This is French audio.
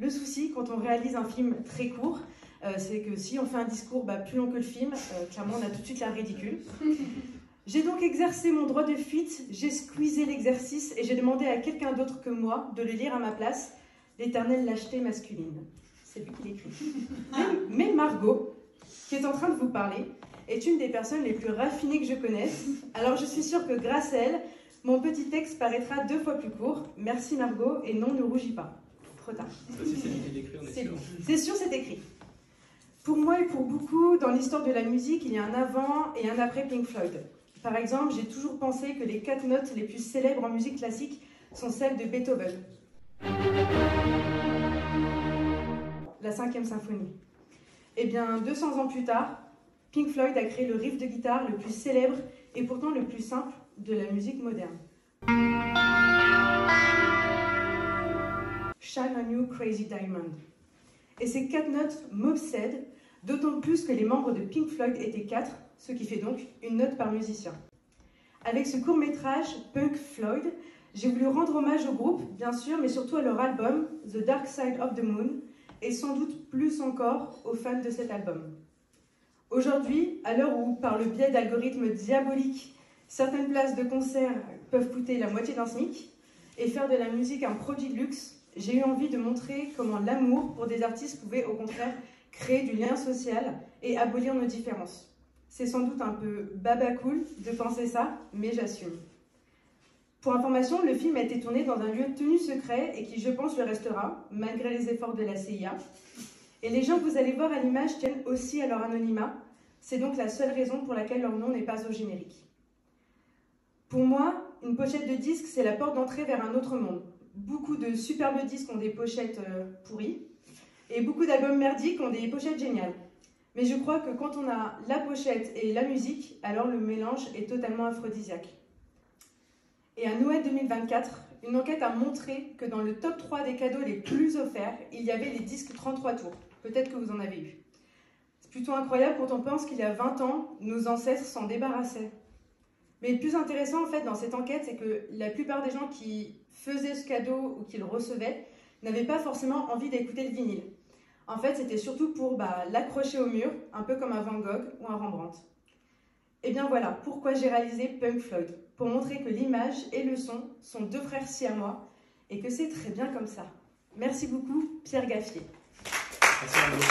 Le souci, quand on réalise un film très court, c'est que si on fait un discours plus long que le film, clairement on a tout de suite l'air ridicule. J'ai donc exercé mon droit de fuite, j'ai squeezé l'exercice et j'ai demandé à quelqu'un d'autre que moi de le lire à ma place, l'éternelle lâcheté masculine. C'est lui qui l'écrit. Mais Margot, qui est en train de vous parler, est une des personnes les plus raffinées que je connaisse. Alors je suis sûre que grâce à elle, mon petit texte paraîtra 2 fois plus court. Merci Margot, et non, ne rougis pas. Trop tard. Si c'est écrit, on est sûr. C'est sûr, c'est écrit. Pour moi et pour beaucoup, dans l'histoire de la musique, il y a un avant et un après Pink Floyd. Par exemple, j'ai toujours pensé que les 4 notes les plus célèbres en musique classique sont celles de Beethoven. La 5e symphonie. Eh bien, 200 ans plus tard, Pink Floyd a créé le riff de guitare le plus célèbre et pourtant le plus simple de la musique moderne. Shine on You Crazy Diamond. Et ces 4 notes m'obsèdent, d'autant plus que les membres de Pink Floyd étaient 4, ce qui fait donc une note par musicien. Avec ce court-métrage, Punk Floyd, j'ai voulu rendre hommage au groupe, bien sûr, mais surtout à leur album, The Dark Side of the Moon, et sans doute plus encore aux fans de cet album. Aujourd'hui, à l'heure où, par le biais d'algorithmes diaboliques, certaines places de concert peuvent coûter la moitié d'un SMIC, et faire de la musique un produit de luxe, j'ai eu envie de montrer comment l'amour pour des artistes pouvait au contraire créer du lien social et abolir nos différences. C'est sans doute un peu baba-cool de penser ça, mais j'assume. Pour information, le film a été tourné dans un lieu tenu secret et qui, je pense, le restera, malgré les efforts de la CIA. Et les gens que vous allez voir à l'image tiennent aussi à leur anonymat. C'est donc la seule raison pour laquelle leur nom n'est pas au générique. Pour moi, une pochette de disque, c'est la porte d'entrée vers un autre monde. Beaucoup de superbes disques ont des pochettes pourries, et beaucoup d'albums merdiques ont des pochettes géniales. Mais je crois que quand on a la pochette et la musique, alors le mélange est totalement aphrodisiaque. Et à Noël 2024, une enquête a montré que dans le top 3 des cadeaux les plus offerts, il y avait les disques 33 tours. Peut-être que vous en avez eu. C'est plutôt incroyable quand on pense qu'il y a 20 ans, nos ancêtres s'en débarrassaient. Mais le plus intéressant en fait dans cette enquête, c'est que la plupart des gens qui faisaient ce cadeau ou qui le recevaient n'avaient pas forcément envie d'écouter le vinyle. En fait, c'était surtout pour l'accrocher au mur, un peu comme un Van Gogh ou un Rembrandt. Et bien voilà pourquoi j'ai réalisé Punk Floyd, pour montrer que l'image et le son sont 2 frères siamois et que c'est très bien comme ça. Merci beaucoup, Pierre Gaffier. Merci à vous.